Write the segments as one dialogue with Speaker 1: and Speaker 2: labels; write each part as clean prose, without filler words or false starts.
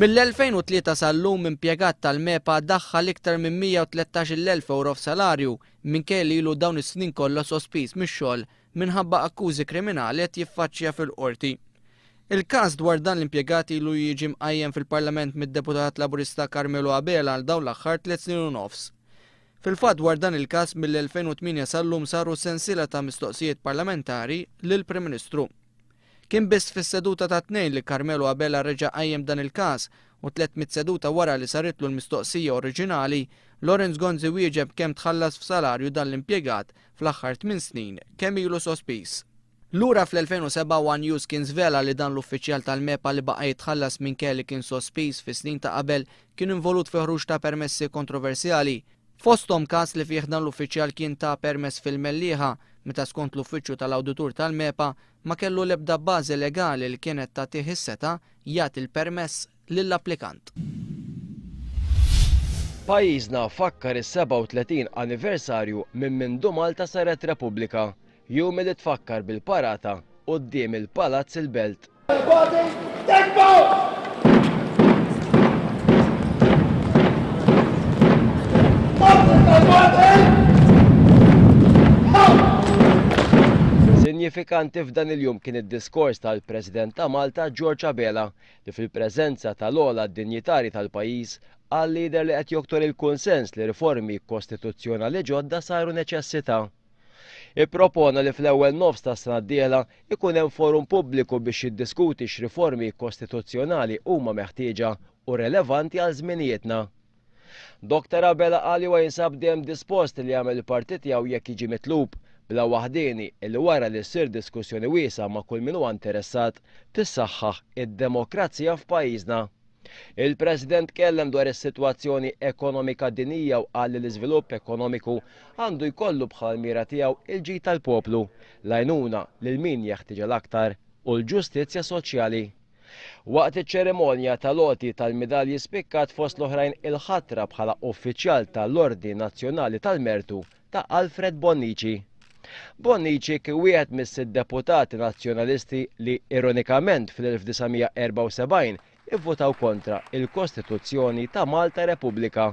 Speaker 1: Mill-2003 sal-lum impjegat tal-MEPA daħħal iktar minn 113,000 euro f'salarju minkejja li ilu dawn is-snin kollha sospiż mix-xogħol minħabba akkużi kriminali qed jiffaċċja fil-qorti. Il-każ dwar dan l-impjegat ilu jiġi mqajjem fil-Parlament mid-deputat Laburista Carmelo Abela għal dawn l-aħħar 3 snin u nofs. Fil-fatt dwar dan il-każ mill-2008 sal-lum saru sensiela ta' mistoqsijiet parlamentari lill-Prim Ministru. Kien biss fis-seduta ta' tnejn li Carmelo Abela reġa' qajjem dan il-każ u 300 seduta wara li saritlu l-mistoqsija oriġinali, Lorenz Gonzi wieġeb kemm tħallas f'salarju dan l-impjegat fl-aħħar 8 snin kemm ilu sospiż. Lura fl-2007 One News kien żvela li dan l-uffiċjal tal-MEPA li baqa' jitħallas minkejja li kien sospiż fis-snin ta' qabel kien involut fi ħruġ ta' permessi kontroversjali. Fosthom każ li fih dan l-uffiċjal kien ta' permess fil-mellieħa meta skont l-uffiċċju tal-Awditur tal-MEPA ma kellu l-ebda bażi legali li kienet tagħtih is-seta' jagħti l-permess lill-applikant.
Speaker 2: Pajjiżna fakkar is-37 anniversarju minn mindu Malta saret Repubblika, jum li tfakkar bil-parata quddiem il-Palazz il-Belt. Sinifikanti f'dan il-jum kien id-diskors tal-President ta' Malta George Abela li fil-preżenza tal-ogħla dinjitari tal-pajjiż għal lider li qed joktor il-kunsens li riformi kostituzzjonali ġodda saru neċessità. Ippropona li fl-ewwel nofs tas-sena d-dieħla ikun hemm forum pubbliku biex jiddiskuti x'riformi kostituzzjonali huma meħtieġa u relevanti għal żminijietna. Dr. Abela qal li huwa jinsab dejjem dispost li jagħmel il-partit tiegħu jekk jiġi mitlub bla waħdieni li wara li ssir diskussjoni wiesa ma' kull min huwa interessat tissaħħaħ id-demokrazija f'pajjiżna. Il-President kellem dwar is-sitwazzjoni ekonomika dinjija u qal li l-iżvilupp ekonomiku għandu jkollu bħal mira tiegħu il-ġid tal-poplu, l-għajnuna lil min jeħtieġ l-aktar u l-ġustizzja soċjali. Waqt iċ-ċerimonja tal-għoti tal-midalji spikkat fost l-oħrajn il-ħatra bħala uffiċjal tal-Ordni Nazzjonali tal-Mertu ta' Alfred Bonnici. Bonnici kien wieħed mis-6 deputati nazzjonalisti li ironikament fl-1974 ivvotaw kontra il-Kostituzzjoni ta' Malta Repubblika.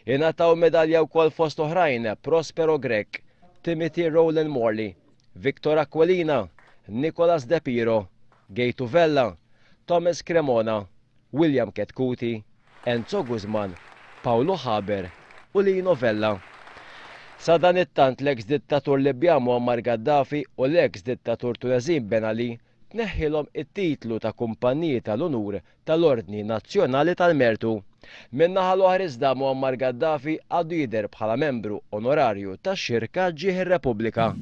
Speaker 2: Ingħataw medalja wkoll fost oħrajn Prospero Grek, Timothy Rowland Morley, Victor Aquilina, Nicolas De Piro, Gejtu Vella, Thomas Cremona, William Ketkuti, Enzo Guzman, Paolo Haber u Lino Vella. Sa dan it-tant l-eks dittatur Libjan Muammar Gaddafi u l-eks dittatur Tunezin Ben Ali tneħħilhom it-titlu ta' Kumpaniji tal-Unur tal-Ordni Nazzjonali tal-Mertu. Min-naħa l-oħra iżda Muammar Gaddafi għadu jidher bħala membru onorarju tax-xirka ġieħ ir-Repubblika.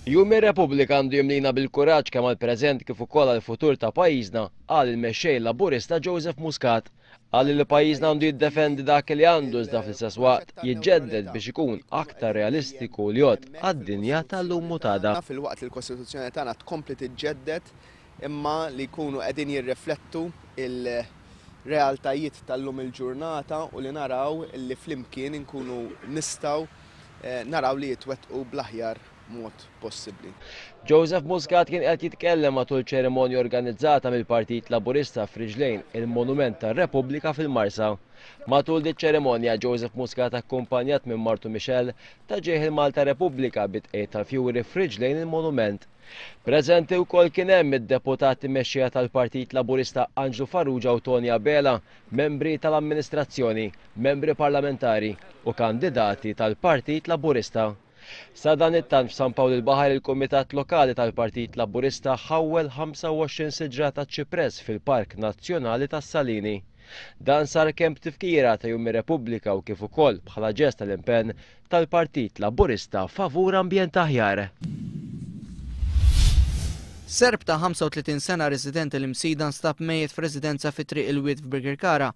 Speaker 2: Jum ir-Repubblika għandu jimlina bil-kuraġġ kemm għall-preżent kif ukoll għall-futur ta' pajjiżna qal il-mexxej Laburista Joseph Muscat. Qal li pajjiżna għandu jiddefendi dak li għandu iżda fl-istess waqt jiġġedded biex ikun aktar realistiku li jgħod għad-dinja tal-lum mutada.
Speaker 3: Fil-waqt il-Kostituzzjoni tagħna tkompli tiġġedded imma li jkunu qegħdin jirriflettu il-realtajiet tal-lum il-ġurnata u li naraw li flimkien inkunu nistgħu naraw li jitwettqu bl-aħjar mod possibbli.
Speaker 2: Joseph Muscat kien qed jitkellem matul ċerimonja organizzata mill-Partit Laburista f'Riġlejn il-Monument tar-Repubblika fil-Marsa. Matul dik ċerimonja Joseph Muscat akkumpanjat minn Martu Michel ta' ġieħ il-Malta Repubblika bitqejt tal-fjuri f'Riġlejn il-Monument. Preżenti wkoll kien hemm id-deputati mexxija tal-Partit Laburista Anġlu Farrugia u Tony Abela, membri tal-amministrazzjoni, membri parlamentari u kandidati tal-Partit Laburista. Sa dan it-tant f'San Pawl il-Baħar il-Kumitat Lokali tal-Partit Laburista ħawwel 25 siġra ta' ċipress fil-Park Nazzjonali tas-Salini. Dan sar kemm tifkira ta' Jum ir-Repubblika u kif ukoll bħala ġest tal-impenn tal-Partit Laburista favur ambjent aħjar.
Speaker 1: Serb ta' 35 sena residenti l-imsida nstab mejjed f'residenza fi triq il-Wid f'Birkirkara.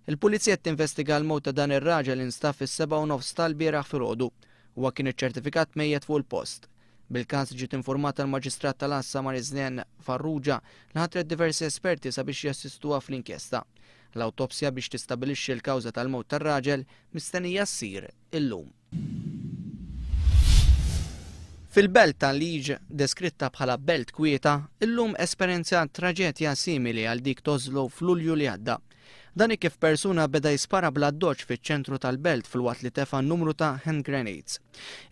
Speaker 1: Il-Pulizija tinvestiga l-mowt ta' dan ir-raġel instab fis-7:30 tal-bieraħ filgħodu. Huwa kien iċċertifikat mejjed fuq il-post. Bil-każ ġiet informata l-Maġistrat tal-Assa Mariznen Farrugia li ħatret diversi esperti sabiex jassistuha fl-inkjesta. L-awtopsja biex tistabilixxi l-kawża tal-mewt tar-raġel mistennija ssir illum. Fil-belt tal-Liġ, deskritta bħala belt kwieta, illum esperjenzjat traġedja simili għal dik Oslo f'Lulju li għadda. Dan kif persuna beda jispara bla doċ fiċ-ċentru tal-belt fil-waqt li tefa' numru ta' hand grenades.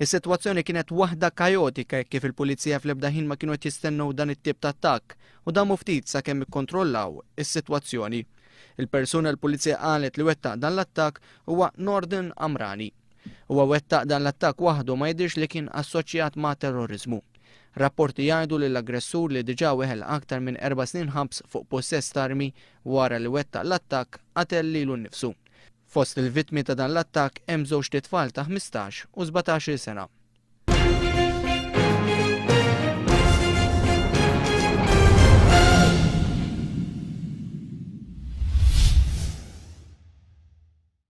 Speaker 1: Is-sitwazzjoni kienet waħda kajotika kif il-pulizija fl-ebda ħin ma kienu qed jistennew dan it-tip ta' attakk u dan ftit sakemm ikkontrollaw is-sitwazzjoni. Il-persuna l-pulizija qalet li wettaq dan l-attakk huwa Nordin Amrani. Huwa wettaq dan l-attakk waħdu ma jidhirx li kien assoċjat ma' terrorizmu. Rapporti jgħidu li l-aggressur li diġà weħel aktar minn 4 snin ħabs fuq possess tarmi wara li wettaq l-attakk qatel lilu nnifsu. Fost il-vittmi ta' dan l-attakk hemm żewġ titfal ta' 15 u 17 sena.